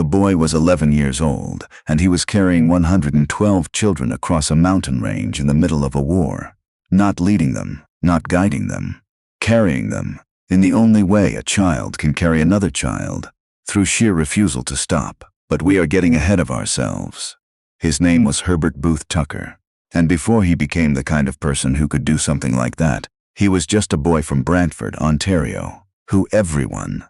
The boy was 11 years old, and he was carrying 112 children across a mountain range in the middle of a war. Not leading them, not guiding them, carrying them, in the only way a child can carry another child, through sheer refusal to stop. But we are getting ahead of ourselves. His name was Herbert Tucker, and before he became the kind of person who could do something like that, he was just a boy from Brantford, Ontario, who everyone,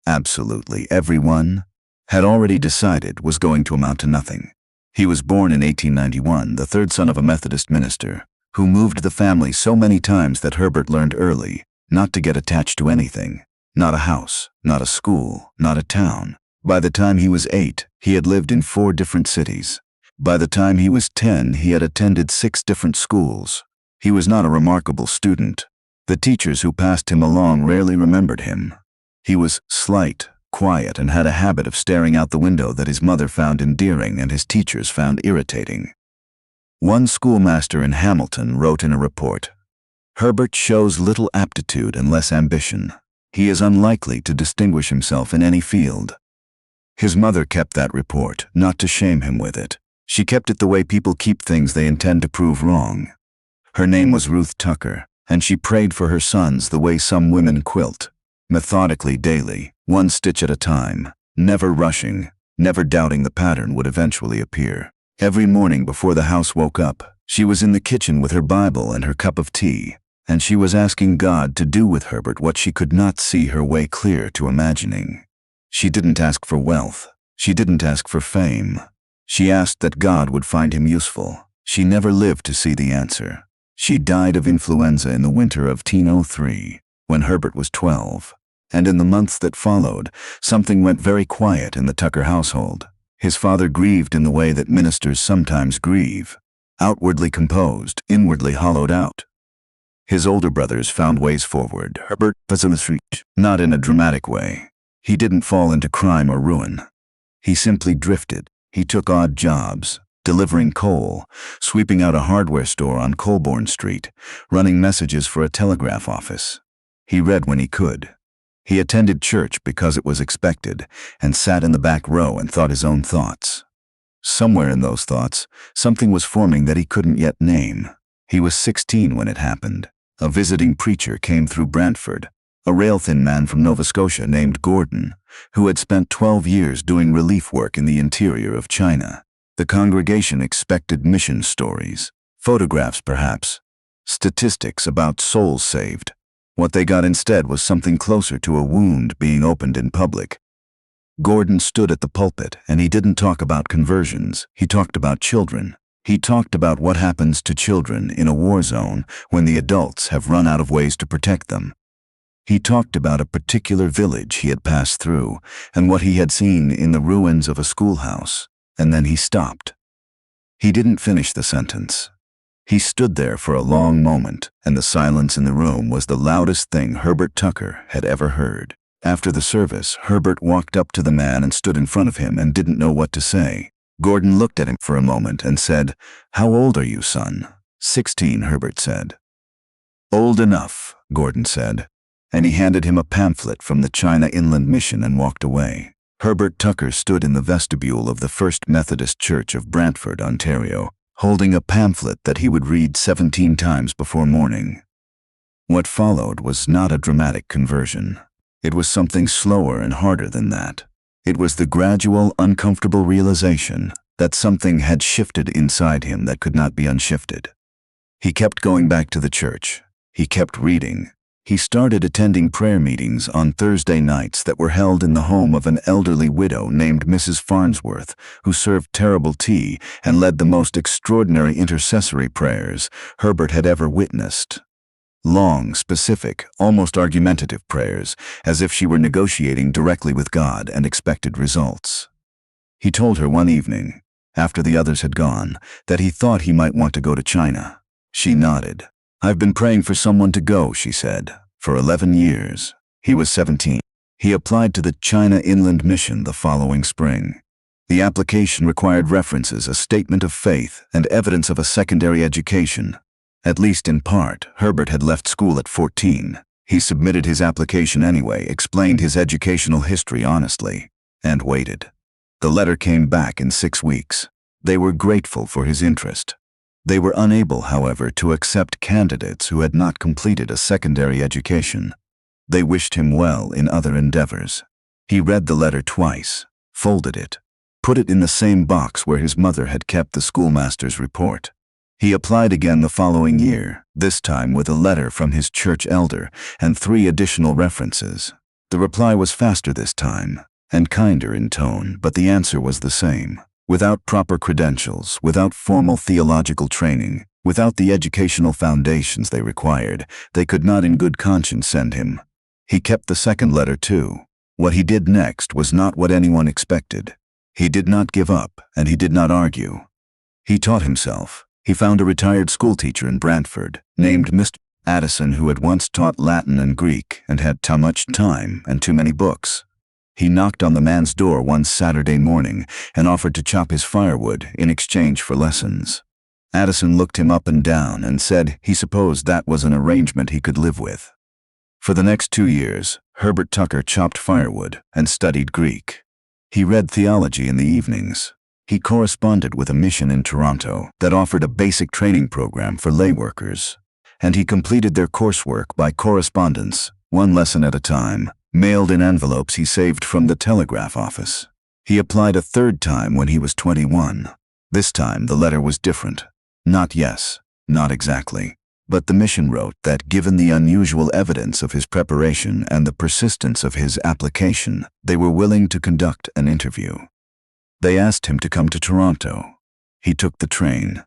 absolutely everyone, had already decided was going to amount to nothing. He was born in 1891, the third son of a Methodist minister, who moved the family so many times that Herbert learned early not to get attached to anything, not a house, not a school, not a town. By the time he was 8, he had lived in 4 different cities. By the time he was 10, he had attended 6 different schools. He was not a remarkable student. The teachers who passed him along rarely remembered him. He was slight, quiet, and had a habit of staring out the window that his mother found endearing and his teachers found irritating. One schoolmaster in Hamilton wrote in a report, "Herbert shows little aptitude and less ambition. He is unlikely to distinguish himself in any field." His mother kept that report, not to shame him with it. She kept it the way people keep things they intend to prove wrong. Her name was Ruth Tucker, and she prayed for her sons the way some women quilt, methodically daily, one stitch at a time, never rushing, never doubting the pattern would eventually appear. Every morning before the house woke up, she was in the kitchen with her Bible and her cup of tea, and she was asking God to do with Herbert what she could not see her way clear to imagining. She didn't ask for wealth. She didn't ask for fame. She asked that God would find him useful. She never lived to see the answer. She died of influenza in the winter of 1903, when Herbert was 12. And in the months that followed, something went very quiet in the Tucker household. His father grieved in the way that ministers sometimes grieve, outwardly composed, inwardly hollowed out. His older brothers found ways forward. Herbert was on the street, not in a dramatic way. He didn't fall into crime or ruin. He simply drifted. He took odd jobs, delivering coal, sweeping out a hardware store on Colborne Street, running messages for a telegraph office. He read when he could. He attended church because it was expected, and sat in the back row and thought his own thoughts. Somewhere in those thoughts, something was forming that he couldn't yet name. He was 16 when it happened. A visiting preacher came through Brantford, a rail-thin man from Nova Scotia named Gordon, who had spent 12 years doing relief work in the interior of China. The congregation expected mission stories, photographs perhaps, statistics about souls saved. What they got instead was something closer to a wound being opened in public. Gordon stood at the pulpit, and he didn't talk about conversions. He talked about children. He talked about what happens to children in a war zone when the adults have run out of ways to protect them. He talked about a particular village he had passed through and what he had seen in the ruins of a schoolhouse, and then he stopped. He didn't finish the sentence. He stood there for a long moment, and the silence in the room was the loudest thing Herbert Tucker had ever heard. After the service, Herbert walked up to the man and stood in front of him and didn't know what to say. Gordon looked at him for a moment and said, "How old are you, son?" 16, Herbert said. "Old enough," Gordon said, and he handed him a pamphlet from the China Inland Mission and walked away. Herbert Tucker stood in the vestibule of the First Methodist Church of Brantford, Ontario, holding a pamphlet that he would read 17 times before morning. What followed was not a dramatic conversion. It was something slower and harder than that. It was the gradual, uncomfortable realization that something had shifted inside him that could not be unshifted. He kept going back to the church. He kept reading. He started attending prayer meetings on Thursday nights that were held in the home of an elderly widow named Mrs. Farnsworth, who served terrible tea and led the most extraordinary intercessory prayers Herbert had ever witnessed. Long, specific, almost argumentative prayers, as if she were negotiating directly with God and expected results. He told her one evening, after the others had gone, that he thought he might want to go to China. She nodded. "I've been praying for someone to go," she said, "for 11 years. He was 17. He applied to the China Inland Mission the following spring. The application required references, a statement of faith, and evidence of a secondary education. At least in part, Herbert had left school at 14. He submitted his application anyway, explained his educational history honestly, and waited. The letter came back in 6 weeks. They were grateful for his interest. They were unable, however, to accept candidates who had not completed a secondary education. They wished him well in other endeavors. He read the letter twice, folded it, put it in the same box where his mother had kept the schoolmaster's report. He applied again the following year, this time with a letter from his church elder and 3 additional references. The reply was faster this time, and kinder in tone, but the answer was the same. Without proper credentials, without formal theological training, without the educational foundations they required, they could not in good conscience send him. He kept the second letter too. What he did next was not what anyone expected. He did not give up, and he did not argue. He taught himself. He found a retired schoolteacher in Brantford, named Mr. Addison, who had once taught Latin and Greek and had too much time and too many books. He knocked on the man's door one Saturday morning and offered to chop his firewood in exchange for lessons. Addison looked him up and down and said he supposed that was an arrangement he could live with. For the next 2 years, Herbert Tucker chopped firewood and studied Greek. He read theology in the evenings. He corresponded with a mission in Toronto that offered a basic training program for lay workers, and he completed their coursework by correspondence, 1 lesson at a time, mailed in envelopes he saved from the telegraph office. He applied a 3rd time when he was 21. This time the letter was different. Not yes, not exactly. But the mission wrote that given the unusual evidence of his preparation and the persistence of his application, they were willing to conduct an interview. They asked him to come to Toronto. He took the train.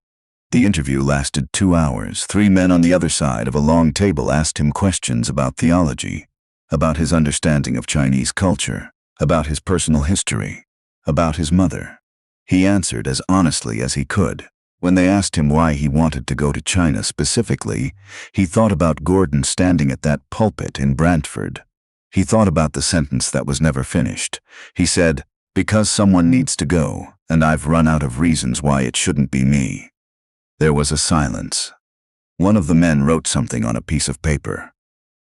The interview lasted 2 hours. 3 men on the other side of a long table asked him questions about theology, about his understanding of Chinese culture, about his personal history, about his mother. He answered as honestly as he could. When they asked him why he wanted to go to China specifically, he thought about Gordon standing at that pulpit in Brantford. He thought about the sentence that was never finished. He said, "Because someone needs to go, and I've run out of reasons why it shouldn't be me." There was a silence. One of the men wrote something on a piece of paper.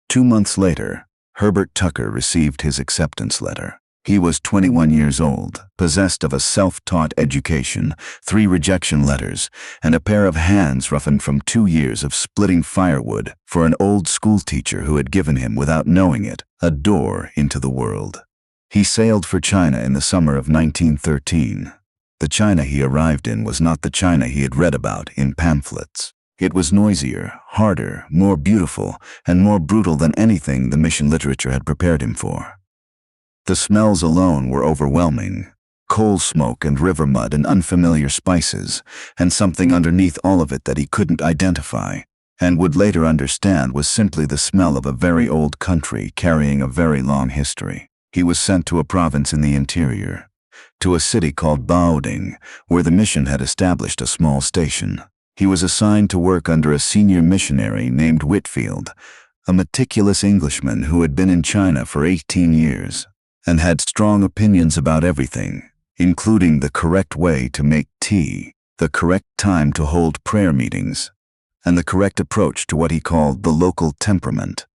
2 months later, Herbert Tucker received his acceptance letter. He was 21 years old, possessed of a self-taught education, 3 rejection letters, and a pair of hands roughened from 2 years of splitting firewood for an old schoolteacher who had given him, without knowing it, a door into the world. He sailed for China in the summer of 1913. The China he arrived in was not the China he had read about in pamphlets. It was noisier, harder, more beautiful, and more brutal than anything the mission literature had prepared him for. The smells alone were overwhelming. Coal smoke and river mud and unfamiliar spices, and something underneath all of it that he couldn't identify, and would later understand was simply the smell of a very old country carrying a very long history. He was sent to a province in the interior, to a city called Baoding, where the mission had established a small station. He was assigned to work under a senior missionary named Whitfield, a meticulous Englishman who had been in China for 18 years and had strong opinions about everything, including the correct way to make tea, the correct time to hold prayer meetings, and the correct approach to what he called the local temperament.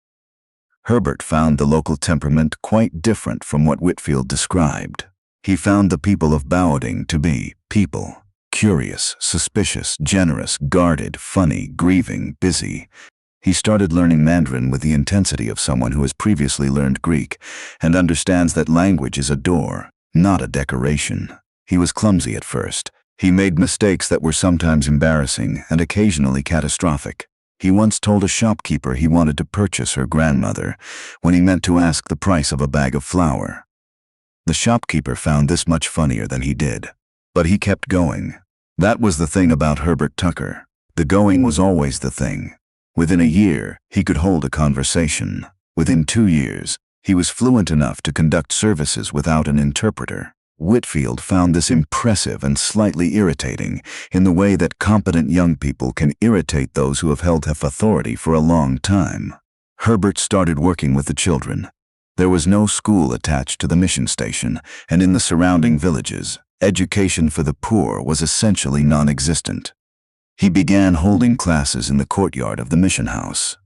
Herbert found the local temperament quite different from what Whitfield described. He found the people of Baoding to be people. Curious, suspicious, generous, guarded, funny, grieving, busy. He started learning Mandarin with the intensity of someone who has previously learned Greek and understands that language is a door, not a decoration. He was clumsy at first. He made mistakes that were sometimes embarrassing and occasionally catastrophic. He once told a shopkeeper he wanted to purchase her grandmother when he meant to ask the price of a bag of flour. The shopkeeper found this much funnier than he did, but he kept going. That was the thing about Herbert Tucker. The going was always the thing. Within a year, he could hold a conversation. Within 2 years, he was fluent enough to conduct services without an interpreter. Whitfield found this impressive and slightly irritating in the way that competent young people can irritate those who have held authority for a long time. Herbert started working with the children. There was no school attached to the mission station, and in the surrounding villages, education for the poor was essentially non-existent. He began holding classes in the courtyard of the mission house.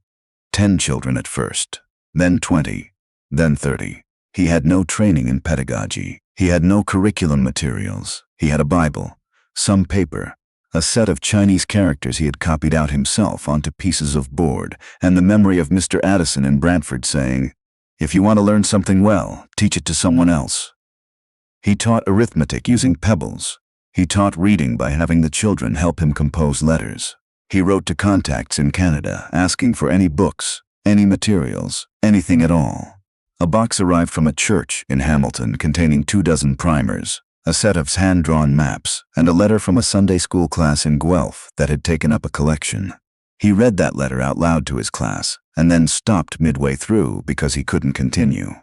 10 children at first, then 20, then 30. He had no training in pedagogy. He had no curriculum materials. He had a Bible, some paper, a set of Chinese characters he had copied out himself onto pieces of board, and the memory of Mr. Addison in Brantford saying, "If you want to learn something well, teach it to someone else." He taught arithmetic using pebbles. He taught reading by having the children help him compose letters. He wrote to contacts in Canada asking for any books, any materials, anything at all. A box arrived from a church in Hamilton containing 24 primers, a set of hand-drawn maps, and a letter from a Sunday school class in Guelph that had taken up a collection. He read that letter out loud to his class, and then stopped midway through because he couldn't continue.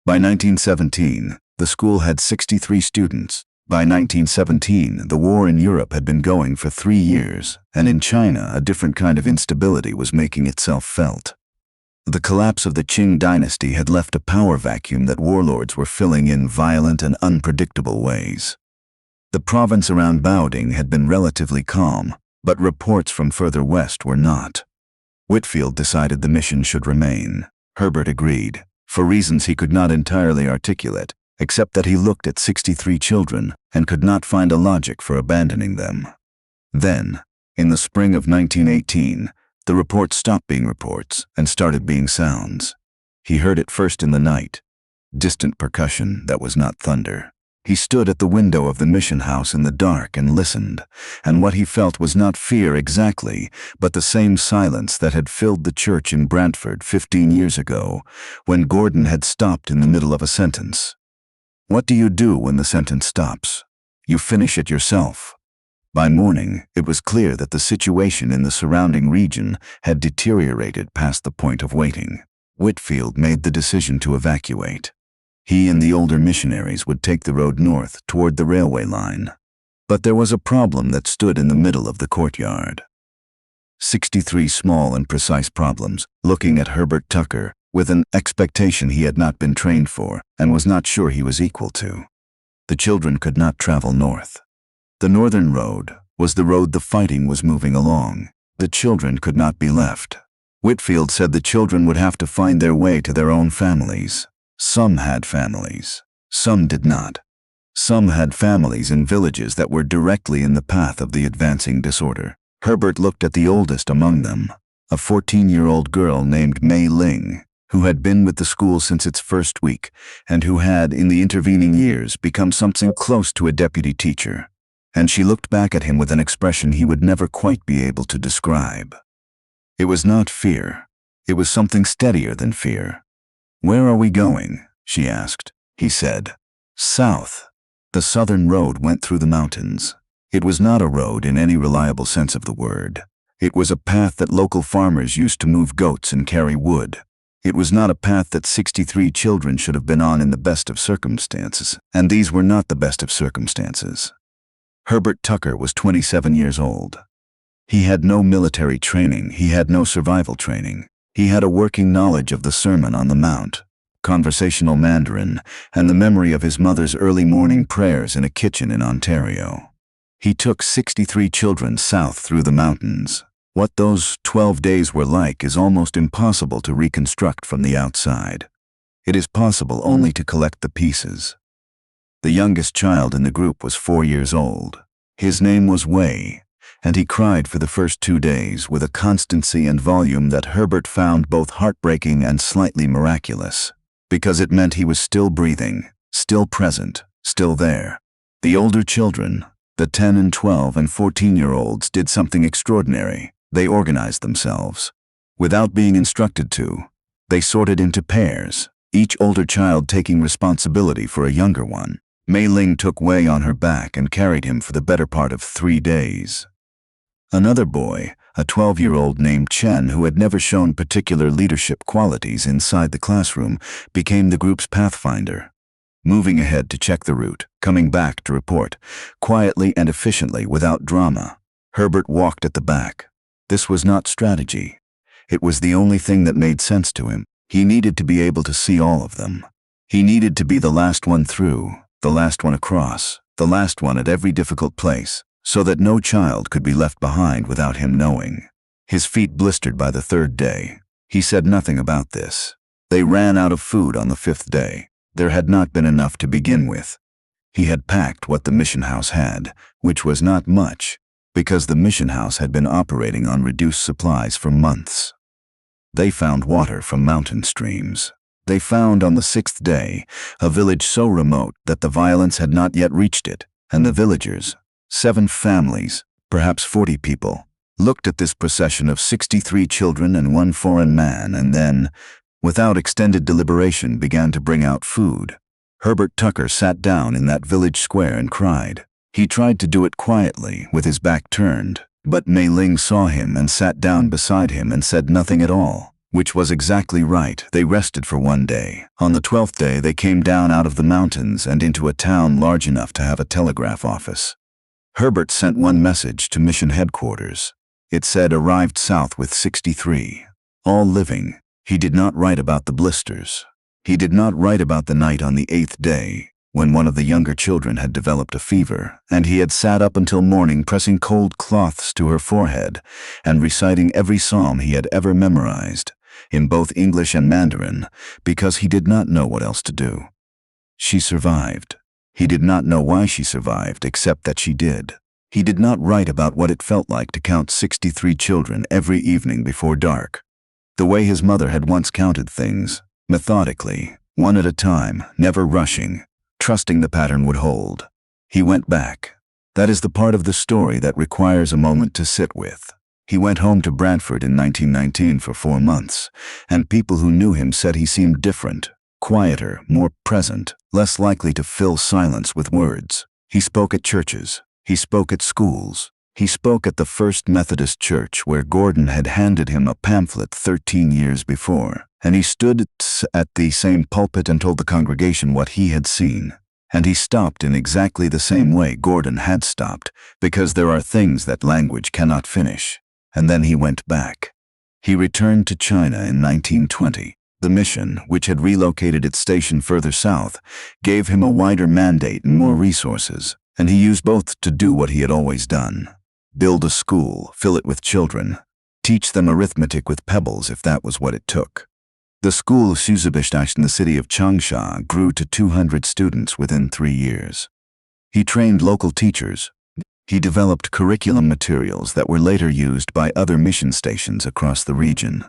By 1917, the school had 63 students. By 1917, the war in Europe had been going for 3 years, and in China, a different kind of instability was making itself felt. The collapse of the Qing dynasty had left a power vacuum that warlords were filling in violent and unpredictable ways. The province around Baoding had been relatively calm, but reports from further west were not. Whitfield decided the mission should remain. Herbert agreed, for reasons he could not entirely articulate, except that he looked at 63 children and could not find a logic for abandoning them. Then, in the spring of 1918, the reports stopped being reports and started being sounds. He heard it first in the night, distant percussion that was not thunder. He stood at the window of the mission house in the dark and listened, and what he felt was not fear exactly, but the same silence that had filled the church in Brantford 15 years ago, when Gordon had stopped in the middle of a sentence. What do you do when the sentence stops? You finish it yourself. By morning, it was clear that the situation in the surrounding region had deteriorated past the point of waiting. Whitfield made the decision to evacuate. He and the older missionaries would take the road north toward the railway line. But there was a problem that stood in the middle of the courtyard. 63 small and precise problems, looking at Herbert Tucker with an expectation he had not been trained for and was not sure he was equal to. The children could not travel north. The northern road was the road the fighting was moving along. The children could not be left. Whitfield said the children would have to find their way to their own families. Some had families. Some did not. Some had families in villages that were directly in the path of the advancing disorder. Herbert looked at the oldest among them, a 14-year-old girl named Mei Ling, who had been with the school since its first week and who had, in the intervening years, become something close to a deputy teacher. And she looked back at him with an expression he would never quite be able to describe. It was not fear. It was something steadier than fear. "Where are we going?" she asked. He said, "South." The southern road went through the mountains. It was not a road in any reliable sense of the word. It was a path that local farmers used to move goats and carry wood. It was not a path that 63 children should have been on in the best of circumstances, and these were not the best of circumstances. Herbert Tucker was 27 years old. He had no military training, he had no survival training. He had a working knowledge of the Sermon on the Mount, conversational Mandarin, and the memory of his mother's early morning prayers in a kitchen in Ontario. He took 63 children south through the mountains. What those 12 days were like is almost impossible to reconstruct from the outside. It is possible only to collect the pieces. The youngest child in the group was 4 years old. His name was Wei, and he cried for the first 2 days with a constancy and volume that Herbert found both heartbreaking and slightly miraculous, because it meant he was still breathing, still present, still there. The older children, the 10 and 12 and 14-year-olds, did something extraordinary. They organized themselves. Without being instructed to, they sorted into pairs, each older child taking responsibility for a younger one. Mei Ling took Wei on her back and carried him for the better part of 3 days. Another boy, a 12-year-old named Chen, who had never shown particular leadership qualities inside the classroom, became the group's pathfinder. Moving ahead to check the route, coming back to report, quietly and efficiently without drama. Herbert walked at the back. This was not strategy. It was the only thing that made sense to him. He needed to be able to see all of them. He needed to be the last one through, the last one across, the last one at every difficult place, so that no child could be left behind without him knowing. His feet blistered by the 3rd day. He said nothing about this. They ran out of food on the 5th day. There had not been enough to begin with. He had packed what the mission house had, which was not much, because the mission house had been operating on reduced supplies for months. They found water from mountain streams. They found on the 6th day a village so remote that the violence had not yet reached it, and the villagers, 7 families, perhaps 40 people, looked at this procession of 63 children and 1 foreign man and then, without extended deliberation, began to bring out food. Herbert Tucker sat down in that village square and cried. He tried to do it quietly, with his back turned, but Mei Ling saw him and sat down beside him and said nothing at all, which was exactly right. They rested for 1 day. On the 12th day they came down out of the mountains and into a town large enough to have a telegraph office. Herbert sent one message to mission headquarters. It said arrived south with 63. All living. He did not write about the blisters. He did not write about the night on the 8th day, when one of the younger children had developed a fever, and he had sat up until morning pressing cold cloths to her forehead and reciting every psalm he had ever memorized, in both English and Mandarin, because he did not know what else to do. She survived. He did not know why she survived, except that she did. He did not write about what it felt like to count 63 children every evening before dark, the way his mother had once counted things, methodically, one at a time, never rushing, trusting the pattern would hold. He went back. That is the part of the story that requires a moment to sit with. He went home to Brantford in 1919 for 4 months, and people who knew him said he seemed different, quieter, more present, less likely to fill silence with words. He spoke at churches. He spoke at schools. He spoke at the First Methodist Church where Gordon had handed him a pamphlet 13 years before, and he stood at the same pulpit and told the congregation what he had seen. And he stopped in exactly the same way Gordon had stopped, because there are things that language cannot finish. And then he went back. He returned to China in 1920. The mission, which had relocated its station further south, gave him a wider mandate and more resources, and he used both to do what he had always done. Build a school, fill it with children, teach them arithmetic with pebbles if that was what it took. The school Suzabishtash in the city of Changsha grew to 200 students within 3 years. He trained local teachers. He developed curriculum materials that were later used by other mission stations across the region.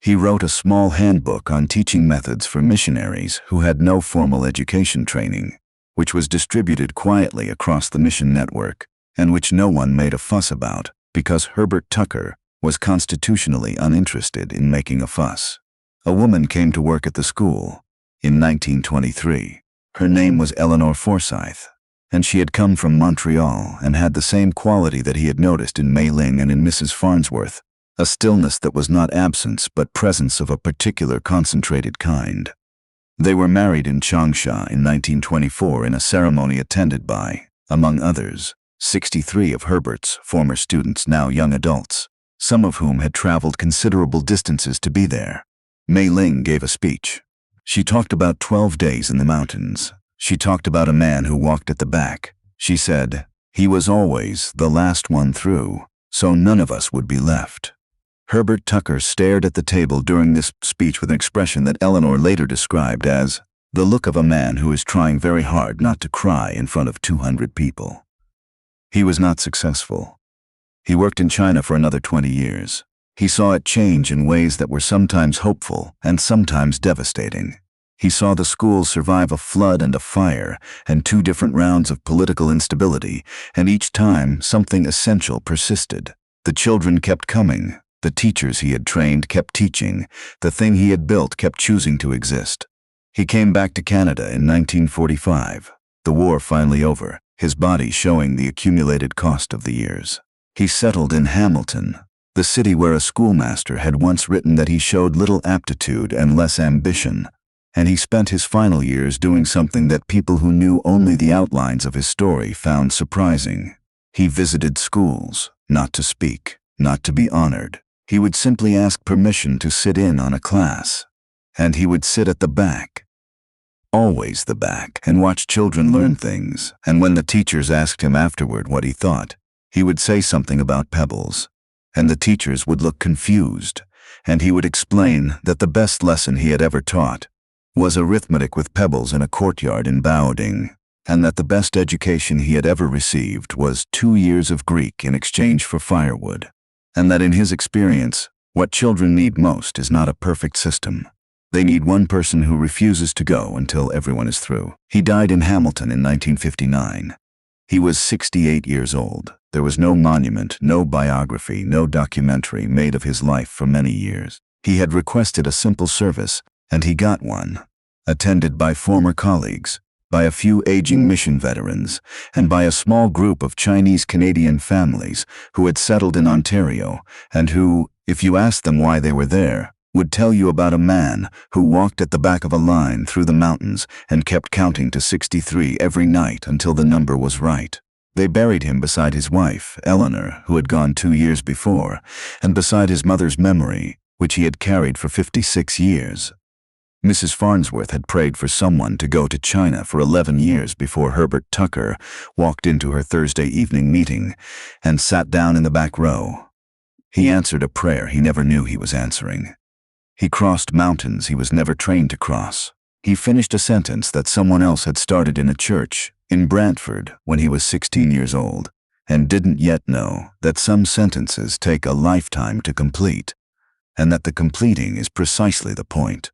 He wrote a small handbook on teaching methods for missionaries who had no formal education training, which was distributed quietly across the mission network, and which no one made a fuss about, because Herbert Tucker was constitutionally uninterested in making a fuss. A woman came to work at the school in 1923. Her name was Eleanor Forsyth, and she had come from Montreal and had the same quality that he had noticed in Mei Ling and in Mrs. Farnsworth, a stillness that was not absence but presence of a particular concentrated kind. They were married in Changsha in 1924 in a ceremony attended by, among others, 63 of Herbert's former students, now young adults, some of whom had traveled considerable distances to be there. Mei Ling gave a speech. She talked about 12 days in the mountains. She talked about a man who walked at the back. She said, he was always the last one through, so none of us would be left. Herbert Tucker stared at the table during this speech with an expression that Eleanor later described as the look of a man who is trying very hard not to cry in front of 200 people. He was not successful. He worked in China for another 20 years. He saw it change in ways that were sometimes hopeful and sometimes devastating. He saw the school survive a flood and a fire and 2 different rounds of political instability, and each time something essential persisted. The children kept coming. The teachers he had trained kept teaching. The thing he had built kept choosing to exist. He came back to Canada in 1945, the war finally over, his body showing the accumulated cost of the years. He settled in Hamilton, the city where a schoolmaster had once written that he showed little aptitude and less ambition, and he spent his final years doing something that people who knew only the outlines of his story found surprising. He visited schools, not to speak, not to be honored. He would simply ask permission to sit in on a class, and he would sit at the back, always the back, and watch children learn things, and when the teachers asked him afterward what he thought, he would say something about pebbles, and the teachers would look confused, and he would explain that the best lesson he had ever taught was arithmetic with pebbles in a courtyard in Baoding, and that the best education he had ever received was 2 years of Greek in exchange for firewood, and that in his experience, what children need most is not a perfect system. They need one person who refuses to go until everyone is through. He died in Hamilton in 1959. He was 68 years old. There was no monument, no biography, no documentary made of his life for many years. He had requested a simple service, and he got one, attended by former colleagues, by a few aging mission veterans, and by a small group of Chinese-Canadian families who had settled in Ontario, and who, if you asked them why they were there, would tell you about a man who walked at the back of a line through the mountains and kept counting to 63 every night until the number was right. They buried him beside his wife, Eleanor, who had gone 2 years before, and beside his mother's memory, which he had carried for 56 years. Mrs. Farnsworth had prayed for someone to go to China for 11 years before Herbert Tucker walked into her Thursday evening meeting and sat down in the back row. He answered a prayer he never knew he was answering. He crossed mountains he was never trained to cross. He finished a sentence that someone else had started in a church in Brantford when he was 16 years old, and didn't yet know that some sentences take a lifetime to complete, and that the completing is precisely the point.